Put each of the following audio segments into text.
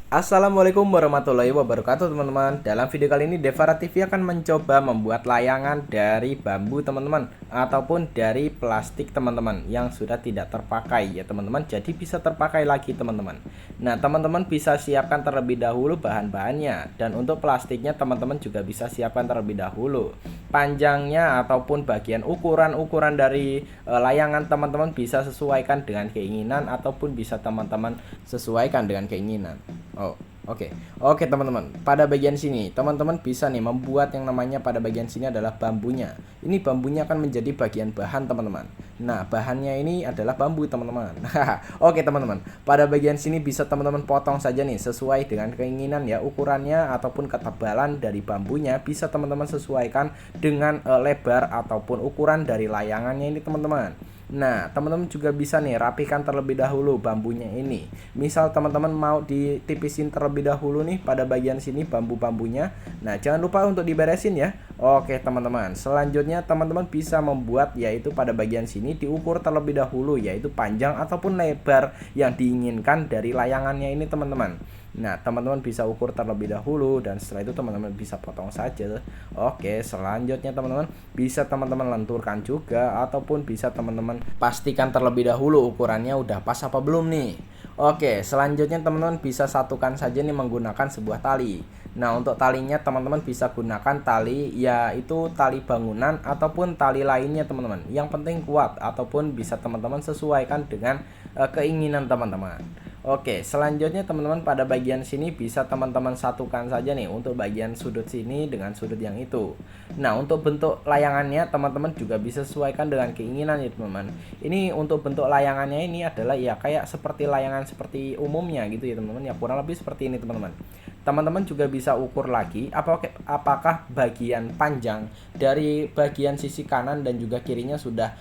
Assalamualaikum warahmatullahi wabarakatuh teman-teman. Dalam video kali ini Devara TV akan mencoba membuat layangan dari bambu teman-teman, ataupun dari plastik teman-teman yang sudah tidak terpakai ya teman-teman. Jadi bisa terpakai lagi teman-teman. Nah teman-teman bisa siapkan terlebih dahulu bahan-bahannya. Dan untuk plastiknya teman-teman juga bisa siapkan terlebih dahulu. Panjangnya ataupun bagian ukuran-ukuran dari layangan teman-teman bisa sesuaikan dengan keinginan, ataupun bisa teman-teman sesuaikan dengan keinginan. Oh, oke teman-teman. Pada bagian sini, teman-teman bisa nih membuat yang namanya, pada bagian sini adalah bambunya. Ini bambunya akan menjadi bagian bahan teman-teman. Nah, bahannya ini adalah bambu teman-teman. Oke teman-teman. Pada bagian sini bisa teman-teman potong saja nih sesuai dengan keinginan ya, ukurannya ataupun ketebalan dari bambunya bisa teman-teman sesuaikan dengan lebar ataupun ukuran dari layangannya ini teman-teman. Nah, teman-teman juga bisa nih rapikan terlebih dahulu bambunya ini. Misal teman-teman mau ditipisin terlebih dahulu nih pada bagian sini bambu-bambunya. Nah, jangan lupa untuk diberesin ya. Oke, teman-teman. Selanjutnya teman-teman bisa membuat yaitu pada bagian sini diukur terlebih dahulu yaitu panjang ataupun lebar yang diinginkan dari layangannya ini, teman-teman. Nah, teman-teman bisa ukur terlebih dahulu dan setelah itu teman-teman bisa potong saja. Oke, selanjutnya teman-teman bisa teman-teman lenturkan juga, ataupun bisa teman-teman pastikan terlebih dahulu ukurannya udah pas apa belum nih. Oke, selanjutnya teman-teman bisa satukan saja nih menggunakan sebuah tali. Nah, untuk talinya teman-teman bisa gunakan tali yaitu tali bangunan ataupun tali lainnya teman-teman. Yang penting kuat, ataupun bisa teman-teman sesuaikan dengan keinginan teman-teman. Oke, selanjutnya teman-teman pada bagian sini bisa teman-teman satukan saja nih untuk bagian sudut sini dengan sudut yang itu. Nah, untuk bentuk layangannya teman-teman juga bisa sesuaikan dengan keinginan ya teman-teman. Ini untuk bentuk layangannya ini adalah ya kayak seperti layangan seperti umumnya gitu ya teman-teman. Ya kurang lebih seperti ini teman-teman. Teman-teman juga bisa ukur lagi apakah bagian panjang dari bagian sisi kanan dan juga kirinya sudah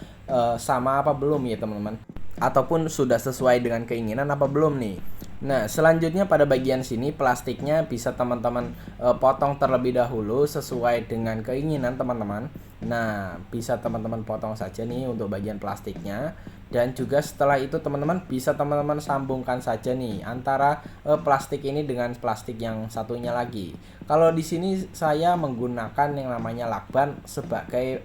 sama apa belum ya teman-teman, ataupun sudah sesuai dengan keinginan apa belum nih. Nah, selanjutnya pada bagian sini plastiknya bisa teman-teman potong terlebih dahulu sesuai dengan keinginan teman-teman. Nah, bisa teman-teman potong saja nih untuk bagian plastiknya. Dan juga setelah itu teman-teman bisa teman-teman sambungkan saja nih antara plastik ini dengan plastik yang satunya lagi. Kalau di sini saya menggunakan yang namanya lakban sebagai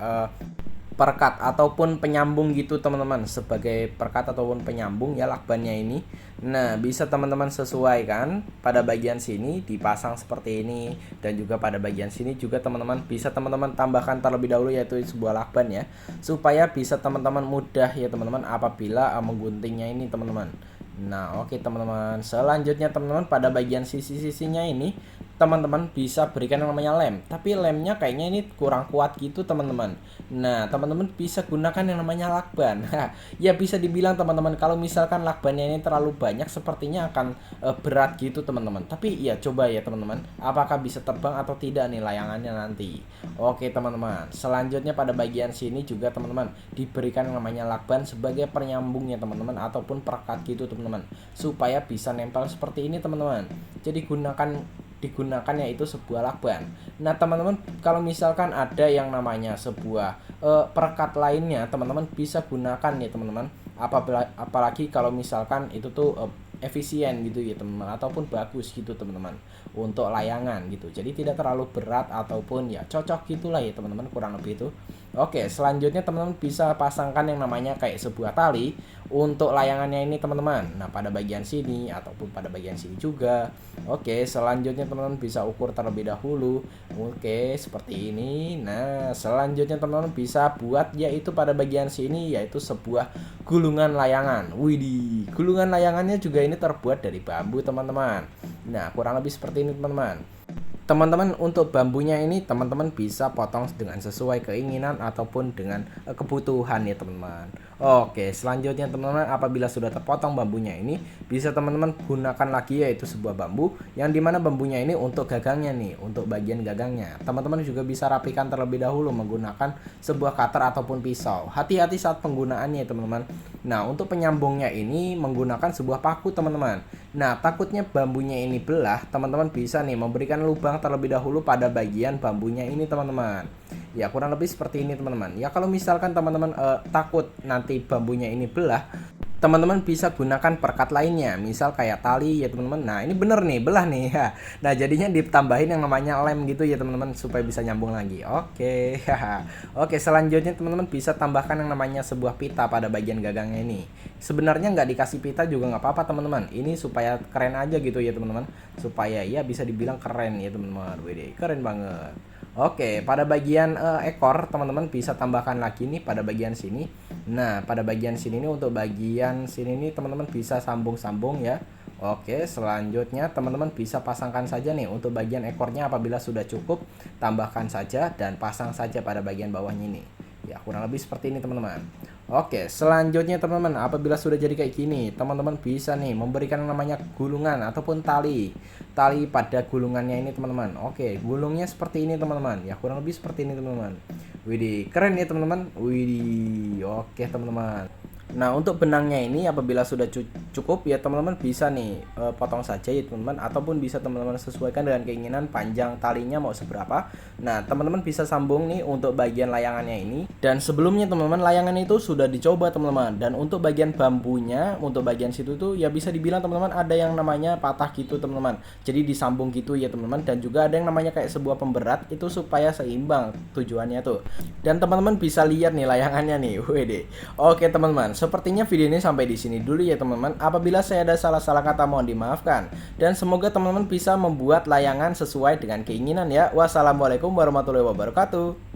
perekat ataupun penyambung gitu teman-teman, sebagai perekat ataupun penyambung ya lakbannya ini. Nah, bisa teman-teman sesuaikan pada bagian sini dipasang seperti ini, dan juga pada bagian sini juga teman-teman bisa teman-teman tambahkan terlebih dahulu yaitu sebuah lakban ya, supaya bisa teman-teman mudah ya teman-teman apabila mengguntingnya ini teman-teman. Nah, oke teman-teman. Selanjutnya teman-teman pada bagian sisi-sisinya ini teman-teman bisa berikan yang namanya lem. Tapi lemnya kayaknya ini kurang kuat gitu teman-teman. Nah, teman-teman bisa gunakan yang namanya lakban. Ya bisa dibilang teman-teman kalau misalkan lakbannya ini terlalu banyak sepertinya akan berat gitu teman-teman. Tapi ya coba ya teman-teman, apakah bisa terbang atau tidak nih layangannya nanti. Oke teman-teman. Selanjutnya pada bagian sini juga teman-teman diberikan yang namanya lakban sebagai penyambungnya teman-teman, ataupun perekat gitu teman-teman, supaya bisa nempel seperti ini teman-teman. Jadi digunakan yaitu sebuah lakban. Nah teman-teman kalau misalkan ada yang namanya sebuah perekat lainnya teman-teman bisa gunakan ya teman-teman, apalagi kalau misalkan itu tuh efisien gitu ya teman-teman, ataupun bagus gitu teman-teman untuk layangan gitu. Jadi tidak terlalu berat ataupun ya cocok gitulah ya teman-teman, kurang lebih itu. Oke, selanjutnya teman-teman bisa pasangkan yang namanya kayak sebuah tali untuk layangannya ini teman-teman. Nah, pada bagian sini ataupun pada bagian sini juga. Oke, selanjutnya teman-teman bisa ukur terlebih dahulu. Oke, seperti ini. Nah, selanjutnya teman-teman bisa buat yaitu pada bagian sini yaitu sebuah gulungan layangan. Widih, gulungan layangannya juga ini terbuat dari bambu teman-teman. Nah, kurang lebih seperti ini teman-teman. Teman-teman untuk bambunya ini teman-teman bisa potong dengan sesuai keinginan ataupun dengan kebutuhan ya teman-teman. Oke, selanjutnya teman-teman apabila sudah terpotong bambunya ini bisa teman-teman gunakan lagi yaitu sebuah bambu yang dimana bambunya ini untuk gagangnya nih, untuk bagian gagangnya. Teman-teman juga bisa rapikan terlebih dahulu menggunakan sebuah cutter ataupun pisau. Hati-hati saat penggunaannya teman-teman. Nah, untuk penyambungnya ini menggunakan sebuah paku teman-teman. Nah, takutnya bambunya ini belah, teman-teman bisa nih memberikan lubang terlebih dahulu pada bagian bambunya ini teman-teman. Ya kurang lebih seperti ini teman-teman. Ya kalau misalkan teman-teman takut nanti bambunya ini belah, teman-teman bisa gunakan perekat lainnya, misal kayak tali ya teman-teman. Nah ini bener nih, belah nih ya. Nah jadinya ditambahin yang namanya lem gitu ya teman-teman, supaya bisa nyambung lagi. Oke. Oke, selanjutnya teman-teman bisa tambahkan yang namanya sebuah pita pada bagian gagangnya ini. Sebenarnya nggak dikasih pita juga nggak apa-apa teman-teman, ini supaya keren aja gitu ya teman-teman, supaya ya bisa dibilang keren ya teman-teman. Wede, keren banget. Oke, pada bagian ekor teman-teman bisa tambahkan lagi nih pada bagian sini. Nah, pada bagian sini nih, untuk bagian sini nih teman-teman bisa sambung-sambung ya. Oke, selanjutnya teman-teman bisa pasangkan saja nih untuk bagian ekornya. Apabila sudah cukup, tambahkan saja dan pasang saja pada bagian bawahnya ini. Ya, kurang lebih seperti ini teman-teman. Oke, selanjutnya teman-teman, apabila sudah jadi kayak gini, teman-teman bisa nih memberikan yang namanya gulungan ataupun tali pada gulungannya ini teman-teman. Oke, gulungnya seperti ini teman-teman. Ya, kurang lebih seperti ini teman-teman. Widih, keren ya teman-teman. Widih, oke teman-teman. Nah, untuk benangnya ini apabila sudah cukup ya teman-teman bisa nih potong saja ya teman-teman, ataupun bisa teman-teman sesuaikan dengan keinginan panjang talinya mau seberapa. Nah, teman-teman bisa sambung nih untuk bagian layangannya ini. Dan sebelumnya teman-teman, layangan itu sudah dicoba teman-teman. Dan untuk bagian bambunya, untuk bagian situ tuh ya bisa dibilang teman-teman ada yang namanya patah gitu teman-teman. Jadi disambung gitu ya teman-teman, dan juga ada yang namanya kayak sebuah pemberat itu supaya seimbang tujuannya tuh. Dan teman-teman bisa lihat nih layangannya nih. Wede. Oke teman-teman, sepertinya video ini sampai di sini dulu ya teman-teman. Apabila saya ada salah-salah kata mohon dimaafkan. Dan semoga teman-teman bisa membuat layangan sesuai dengan keinginan ya. Wassalamualaikum warahmatullahi wabarakatuh.